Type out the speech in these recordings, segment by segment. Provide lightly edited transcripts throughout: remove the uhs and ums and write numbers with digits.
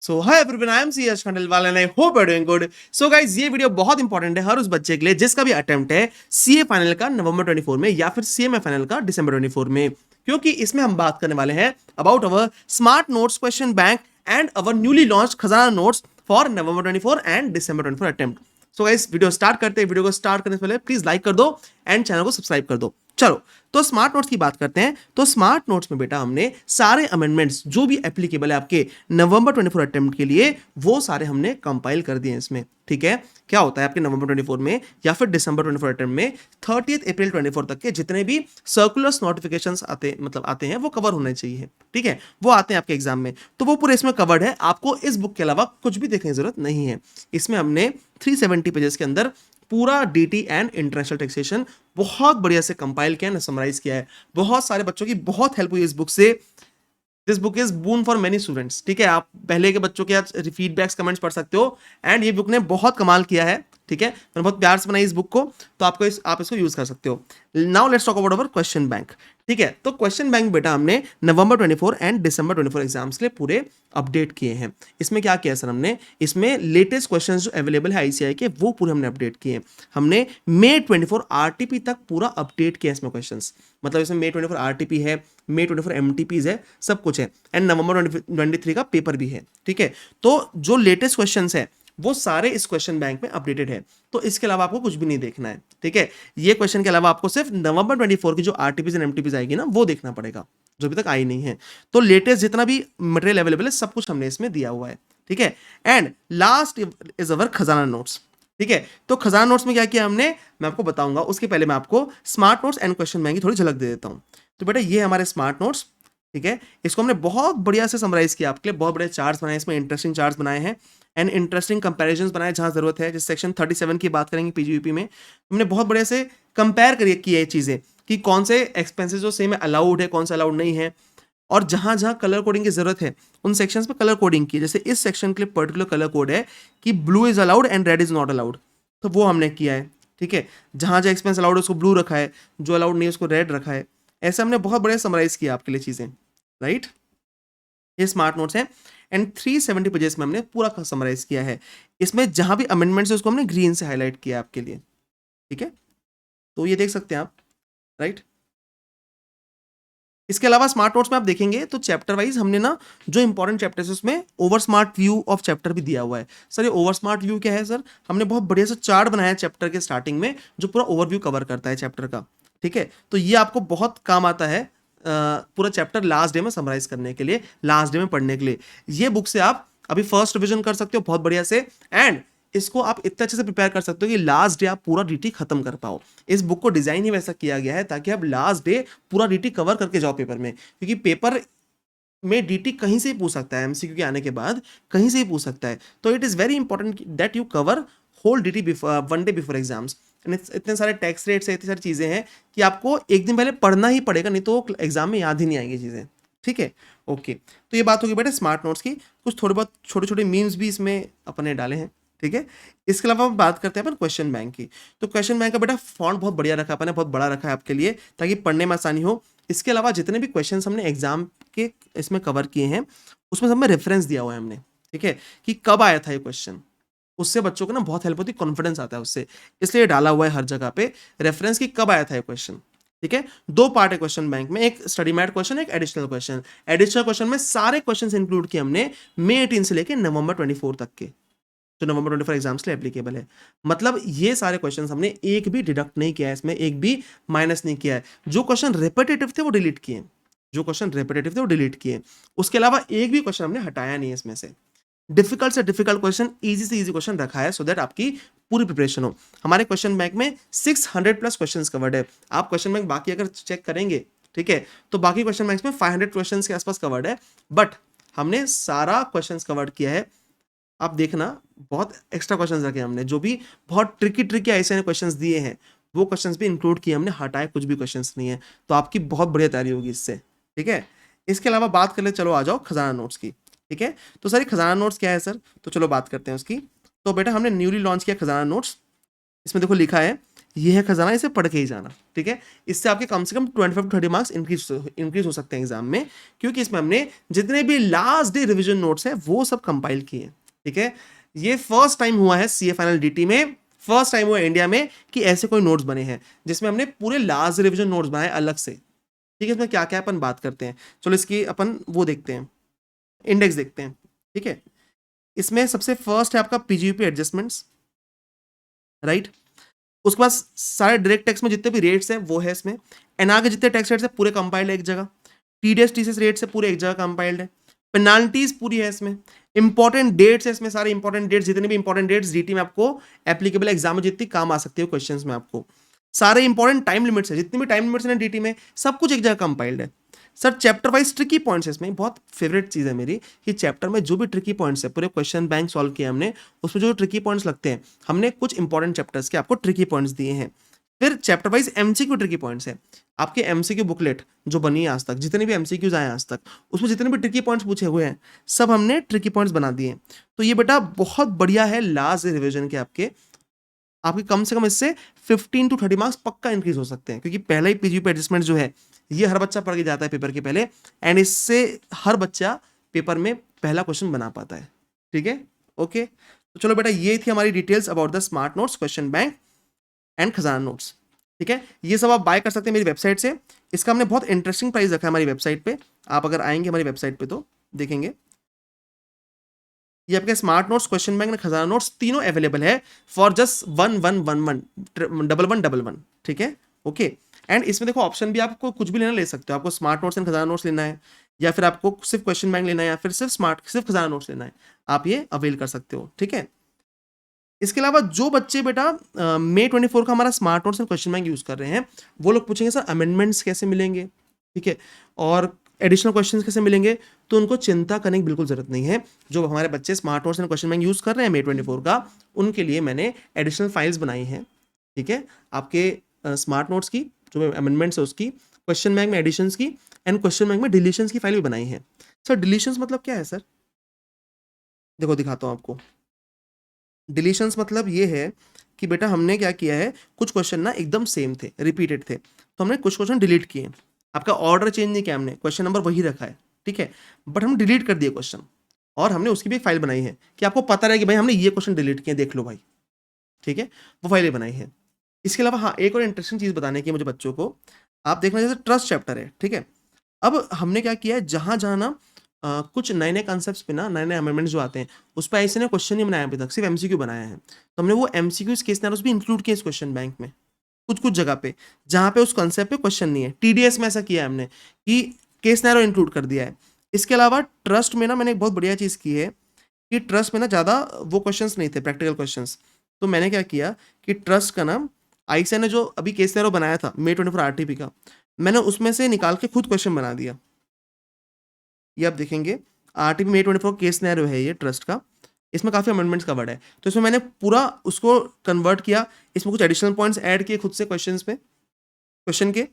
So hi everyone, I am CH Khandelwal and I hope you are doing good. So guys, ये video बहुत important है हर उस बच्चे के लिए जिसका भी अटेम्प्ट है सीए फाइनल का नवंबर 24 में या फिर सीएमए फाइनल का दिसंबर 24 में, क्योंकि इसमें हम बात करने वाले हैं about our smart notes question bank and our newly launch Khazana notes for November 24 and December 24 attempt. So guys, video start करते हैं। वीडियो को स्टार्ट करने से पहले प्लीज लाइक कर दो एंड चैनल को सब्सक्राइब कर दो। चलो, तो स्मार्ट नोट्स की बात करते हैं। तो स्मार्ट नोट्स में बेटा हमने सारे अमेंडमेंट्स जो भी एप्लीकेबल है आपके नवंबर 24 अटेम्प्ट के लिए वो सारे हमने कंपाइल कर दिए हैं इसमें। ठीक है, क्या होता है आपके नवंबर 24 में या फिर दिसंबर 24 अटेम्प्ट में 30 अप्रैल 24 तक के जितने भी सर्कुलर्स नोटिफिकेशंस आते हैं वो कवर होने चाहिए। ठीक है, वो आते हैं आपके एग्जाम में, तो वो पूरे इसमें कवर्ड है। आपको इस बुक के अलावा कुछ भी देखने की जरूरत नहीं है। इसमें हमने 370 पेजेस के अंदर पूरा डीटी एंड इंटरनेशनल टैक्सेशन बहुत बढ़िया से कंपाइल किया है, समराइज किया है। बहुत सारे बच्चों की बहुत हेल्प हुई इस बुक से। This book is boon for many students. ठीक है, आप पहले के बच्चों के फीडबैक्स कमेंट्स पढ़ सकते हो एंड ये बुक ने बहुत कमाल किया है। ठीक है, मैंने बहुत प्यार से बनाई इस बुक को, तो आप इसको यूज कर सकते हो। Now let's talk about our question bank. ठीक है, तो क्वेश्चन बैंक बेटा हमने नवंबर 24 एंड दिसंबर 24 एग्जाम्स के लिए पूरे अपडेट किए हैं। इसमें क्या किया सर हमने, इसमें लेटेस्ट क्वेश्चंस जो अवेलेबल है आईसीआई के वो पूरे हमने अपडेट किए हैं। हमने मे 24 आरटीपी तक पूरा अपडेट किया इसमें क्वेश्चंस। मतलब इसमें मे 24 आरटीपी है, मे 24 एमटीपीज है, सब कुछ है एंड नवंबर 23 का पेपर भी है। ठीक है, तो जो लेटेस्ट क्वेश्चंस है वो सारे इस क्वेश्चन बैंक में अपडेटेड है, तो इसके अलावा आपको कुछ भी नहीं देखना है। ठीक है, ये क्वेश्चन के अलावा आपको सिर्फ नवंबर 24 की जो आरटीपीज एंड एमटीपीज आएगी ना वो देखना पड़ेगा, जो अभी तक आई नहीं है। तो लेटेस्ट जितना भी मटेरियल अवेलेबल है सब कुछ हमने इसमें दिया हुआ है। ठीक है, एंड लास्ट इज अवर खजाना नोट्स। ठीक है, तो खजाना नोट्स में क्या किया हमने मैं आपको बताऊंगा, उसके पहले मैं आपको smart notes and question bank की थोड़ी झलक दे देता हूं। तो बेटा ये हमारे स्मार्ट नोट्स। ठीक है, इसको हमने बहुत बढ़िया से समराइज किया आपके लिए, बहुत बड़े चार्ट्स बनाए, इसमें इंटरेस्टिंग चार्ट्स बनाए हैं एंड इंटरेस्टिंग कंपैरिजंस बनाए जहां जरूरत है। जिस सेक्शन 37 की बात करेंगे पीजीयूपी में, हमने बहुत बढ़िया से कंपेयर करिए की ये चीजें कि कौन से एक्सपेंसेस जो सेम अलाउड है, कौन सा अलाउड नहीं है, और जहां जहां कलर कोडिंग की जरूरत है उन सेक्शंस पे कलर कोडिंग की। जैसे इस सेक्शन के लिए पर्टिकुलर कलर कोड है कि blue is allowed and red is not allowed, तो वो हमने किया है। ठीक है, जहां जहां एक्सपेंस अलाउड है उसको ब्लू रखा है, जो अलाउड नहीं है उसको रेड रखा है। ऐसे हमने बहुत बढ़िया समराइज किया आपके लिए चीजें। राइट, ये स्मार्ट नोट्स है एंड 370 पेजेस में हमने पूरा समराइज किया है। इसमें जहां भी अमेंडमेंट्स है उसको हमने ग्रीन से हाईलाइट किया आपके लिए। ठीक है, तो ये देख सकते हैं आप। राइट, इसके अलावा स्मार्ट नोट्स में आप देखेंगे तो चैप्टर वाइज हमने ना जो इंपॉर्टेंट चैप्टर्स है उसमें over smart view of chapter भी दिया हुआ है। सर ये ओवर स्मार्ट व्यू क्या है सर, हमने बहुत बढ़िया सा चार्ट बनाया है चैप्टर के स्टार्टिंग में जो पूरा ओवरव्यू कवर करता है चैप्टर का। ठीक है, तो ये आपको बहुत काम आता है पूरा चैप्टर लास्ट डे में समराइज करने के लिए, लास्ट डे में पढ़ने के लिए। ये बुक से आप अभी फर्स्ट रिविजन कर सकते हो बहुत बढ़िया से एंड इसको आप इतने अच्छे से प्रिपेयर कर सकते हो कि लास्ट डे आप पूरा डीटी खत्म कर पाओ। इस बुक को डिजाइन ही वैसा किया गया है ताकि आप लास्ट डे पूरा डीटी कवर करके जाओ पेपर में, क्योंकि पेपर में डीटी कहीं से ही पूछ सकता है, एमसीक्यू के आने के बाद कहीं से ही पूछ सकता है। तो it is very important that you cover whole DT one day before exams. इतने सारे टैक्स रेट्स है, इतनी सारी चीजें हैं कि आपको एक दिन पहले पढ़ना ही पड़ेगा, नहीं तो एग्जाम में याद ही नहीं आएंगी चीजें। ठीक है, ओके, तो ये बात होगी बेटा स्मार्ट नोट्स की। कुछ थोड़े बहुत छोटे छोटे मीम्स भी इसमें अपने डाले हैं। ठीक है, इसके अलावा हम बात करते हैं अपन क्वेश्चन बैंक की। तो क्वेश्चन बैंक का बेटा फॉन्ट बहुत बढ़िया रखा है अपन ने, बहुत बड़ा रखा है आपके लिए ताकि पढ़ने में आसानी हो। इसके अलावा जितने भी क्वेश्चन हमने एग्जाम के इसमें कवर किए हैं उसमें हमें रेफरेंस दिया हुआ है हमने। ठीक है, कि कब आया था ये क्वेश्चन, उससे बच्चों को ना बहुत हेल्प होती है, कॉन्फिडेंस आता है उससे, इसलिए डाला हुआ है हर जगह पे रेफरेंस की कब आया था ये क्वेश्चन। ठीक है, दो पार्ट है क्वेश्चन बैंक में, एक स्टडी मैट क्वेश्चन, एक एडिशनल क्वेश्चन। एडिशनल क्वेश्चन में सारे क्वेश्चन इंक्लूड किए हमने मई 18 से लेकर नवंबर 24 तक के, जो नवंबर 24 एग्जाम्स के लिए एप्लीकेबल है। मतलब ये सारे क्वेश्चंस हमने एक भी डिडक्ट नहीं किया है इसमें, एक भी माइनस नहीं किया है। जो क्वेश्चन रिपीटेटिव थे वो डिलीट किए, जो क्वेश्चन रिपीटेटिव थे वो डिलीट किए। उसके अलावा एक भी क्वेश्चन हमने हटाया नहीं है इसमें से। डिफिकल्ट से डिफिकल्ट क्वेश्चन, इजी से इजी क्वेश्चन रखा है सो दैट आपकी पूरी प्रिपरेशन हो। हमारे क्वेश्चन बैंक में 600 प्लस क्वेश्चंस कवर्ड है। आप क्वेश्चन बैंक बाकी अगर चेक करेंगे, ठीक है, तो बाकी क्वेश्चन बैंक में 500 क्वेश्चंस के आसपास कवर्ड है, बट हमने सारा क्वेश्चंस कवर्ड किया है। आप देखना बहुत एक्स्ट्रा क्वेश्चंस रखे हमने, जो भी बहुत ट्रिकी ऐसे क्वेश्चंस दिए हैं वो क्वेश्चंस भी इंक्लूड किए हमने, हटाए कुछ भी क्वेश्चंस नहीं है। तो आपकी बहुत बढ़िया तैयारी होगी इससे। ठीक है, इसके अलावा बात कर ले, चलो आ जाओ खजाना नोट्स की। ठीक है, तो सर खजाना नोट्स क्या है सर, तो चलो बात करते हैं उसकी। तो बेटा हमने न्यूली लॉन्च किया खजाना नोट्स। इसमें देखो लिखा है ये है खजाना, इसे पढ़ के ही जाना, ठीक है। इससे आपके कम से कम 25 to 30 मार्क्स इंक्रीज हो सकते हैं एग्जाम में, क्योंकि इसमें हमने जितने भी लास्ट डे रिवीजन नोट्स हैं वो सब कंपाइल किए, ठीक है। ये फर्स्ट टाइम हुआ है सीए फाइनल डीटी में, फर्स्ट टाइम हुआ इंडिया में कि ऐसे कोई नोट्स बने हैं जिसमें हमने पूरे लास्ट रिवीजन नोट्स बनाए अलग से, ठीक है। इसमें क्या क्या अपन बात करते हैं, चलो इसकी अपन वो देखते हैं, इंडेक्स देखते हैं, ठीक है। इसमें सबसे फर्स्ट है आपका पीजीपी एडजस्टमेंट्स, राइट। उसके बाद सारे डायरेक्ट टैक्स में जितने भी रेट्स हैं वो है इसमें, एनआर के जितने टैक्स रेट्स है पूरे कंपाइल्ड है एक जगह, टीडीएस टीसीएस रेट्स है पूरे एक जगह कंपाइल्ड है, पेनाल्टीज पूरी है इसमें, इंपॉर्टेंट डेट्स है इसमें, सारे इंपॉर्टेंट डेट्स, जितने भी इंपॉर्टेंट डेट्स डीटी में आपको एप्लीकेबल एग्जाम में जितनी काम आ सकती है क्वेश्चन में आपको, सारे इंपॉर्टेंट टाइम लिमिट्स है, जितने भी टाइम लिमिट्स है डीटी में सब कुछ एक जगह कंपाइल्ड है। Sir chapter wise tricky points है इसमें, बहुत फेवरेट चीज़ है मेरी कि चैप्टर में जो भी ट्रिकी पॉइंट्स है पूरे क्वेश्चन बैंक सॉल्व किया हमने, उसमें जो ट्रिकी पॉइंट्स लगते हैं हमने कुछ इंपॉर्टेंट चैप्टर्स के आपको ट्रिकी पॉइंट्स दिए हैं। फिर chapter wise MCQ tricky points है, आपके एमसीक्यू बुकलेट जो बनी है आज तक, जितने भी एमसीक्यूज आए आज तक, उसमें जितने भी ट्रिकी पॉइंट्स पूछे हुए हैं सब हमने ट्रिकी पॉइंट्स बना दिए हैं। तो ये बेटा बहुत बढ़िया है लास्ट रिविजन के आपके कम से कम इससे 15 to 30 मार्क्स पक्का इंक्रीज हो सकते हैं, क्योंकि पहला ही पीजीपी एडजस्टमेंट जो है ये हर बच्चा पढ़ के जाता है पेपर के पहले, एंड इससे हर बच्चा पेपर में पहला क्वेश्चन बना पाता है, ठीक है। ओके, तो चलो बेटा ये थी हमारी details about the smart notes, question bank and खजाना नोट्स, ठीक है। ये सब आप बाय कर सकते हैं मेरी वेबसाइट से। इसका हमने बहुत इंटरेस्टिंग प्राइस रखा है हमारी वेबसाइट पे, आप अगर आएंगे हमारी वेबसाइट पे तो देखेंगे ये आपके स्मार्ट नोट्स, क्वेश्चन बैंक, खजाना नोट्स तीनों अवेलेबल है फॉर जस्ट 1111 ठीक है। ओके, एंड इसमें देखो ऑप्शन भी, आपको कुछ भी लेना ले सकते हो, आपको स्मार्ट नोट्स एंड खजाना नोट्स लेना है, या फिर आपको सिर्फ क्वेश्चन बैंक लेना है, या फिर सिर्फ खजाना नोट्स लेना है, आप ये अवेल कर सकते हो, ठीक है। इसके अलावा जो बच्चे बेटा May 24 का हमारा smart notes and question bank use कर रहे हैं, वो लोग पूछेंगे सर अमेंडमेंट्स कैसे मिलेंगे, ठीक है, और एडिशनल क्वेश्चंस कैसे मिलेंगे, तो उनको चिंता करने की बिल्कुल जरूरत नहीं है। जो हमारे बच्चे smart notes and question bank use कर रहे हैं May 24 का, उनके लिए मैंने एडिशनल फाइल्स बनाई हैं, ठीक है। आपके स्मार्ट नोट्स की जो अमेंडमेंट्स है उसकी, क्वेश्चन बैंक में एडिशंस की, एंड क्वेश्चन बैंक में डिलीशंस की फाइल भी बनाई है। सर डिलीशंस मतलब क्या है सर, देखो दिखाता हूँ आपको। डिलीशंस मतलब ये है कि बेटा हमने क्या किया है, कुछ क्वेश्चन ना एकदम सेम थे, रिपीटेड थे, तो हमने कुछ क्वेश्चन डिलीट किए। आपका ऑर्डर चेंज नहीं किया हमने, क्वेश्चन नंबर वही रखा है, ठीक है, बट हम डिलीट कर दिए क्वेश्चन, और हमने उसकी भी एक फाइल बनाई है कि आपको पता रहे कि भाई हमने ये क्वेश्चन डिलीट किए, देख लो भाई, ठीक है, वो फाइलें बनाई है। इसके अलावा हाँ, एक और इंटरेस्टिंग चीज़ बताने की मुझे बच्चों को, आप देखना जैसे ट्रस्ट चैप्टर है, ठीक है। अब हमने क्या किया है, जहाँ जहाँ ना कुछ नए नए कॉन्सेप्ट्स पे ना नए नए अमेंडमेंट्स जो आते हैं उस पर ऐसे ने क्वेश्चन नहीं बनाया अभी तक, सिर्फ एमसीक्यू बनाया है, तो हमने वो एमसीक्यू केस नैरोस भी इंक्लूड किए इस क्वेश्चन बैंक में, कुछ कुछ जगह पे जहाँ पे उस कॉन्सेप्ट पे क्वेश्चन नहीं है। टीडीएस में ऐसा किया है हमने कि केस नैरो इंक्लूड कर दिया है। इसके अलावा ट्रस्ट में ना मैंने एक बहुत बढ़िया चीज़ की है कि ट्रस्ट में ना ज़्यादा वो क्वेश्चंस नहीं थे, प्रैक्टिकल क्वेश्चंस, तो मैंने क्या किया कि ट्रस्ट का नाम आईसीए ने जो अभी केस नैरो बनाया था May 24 आरटीपी का, मैंने उसमें से निकाल के खुद क्वेश्चन बना दिया। ये आप देखेंगे आरटीपी May 24 केस नैरो है ये ट्रस्ट का, इसमें काफ़ी अमेंडमेंट्स कवर्ड है, तो इसमें मैंने पूरा उसको कन्वर्ट किया, इसमें कुछ एडिशनल पॉइंट्स ऐड किए खुद से क्वेश्चंस पे, क्वेश्चन के,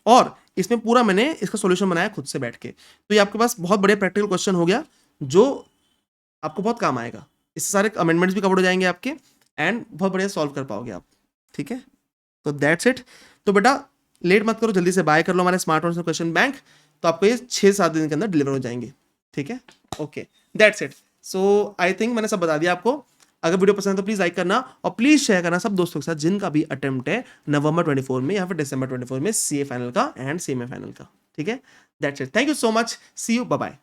और इसमें पूरा मैंने इसका सॉल्यूशन बनाया खुद से बैठ के। तो ये आपके पास बहुत बढ़िया प्रैक्टिकल क्वेश्चन हो गया जो आपको बहुत काम आएगा, इससे सारे अमेंडमेंट्स भी कवर हो जाएंगे आपके, एंड बहुत बढ़िया सॉल्व कर पाओगे आप, ठीक है। तो दैट्स इट। तो बेटा लेट मत करो, जल्दी से बाय कर लो हमारे स्मार्ट नोट्स क्वेश्चन बैंक, तो आपको ये 6-7 दिन के अंदर डिलीवर हो जाएंगे, ठीक है। Okay, that's it. So I think मैंने सब बता दिया आपको। अगर वीडियो पसंद है तो प्लीज लाइक करना और प्लीज शेयर करना सब दोस्तों के साथ जिनका भी अटेम्प्ट है नवंबर 24 में या फिर दिसंबर 24 में सीए फाइनल का एंड सीएमए फाइनल का, ठीक है। That's it, thank you so much, see you, bye bye.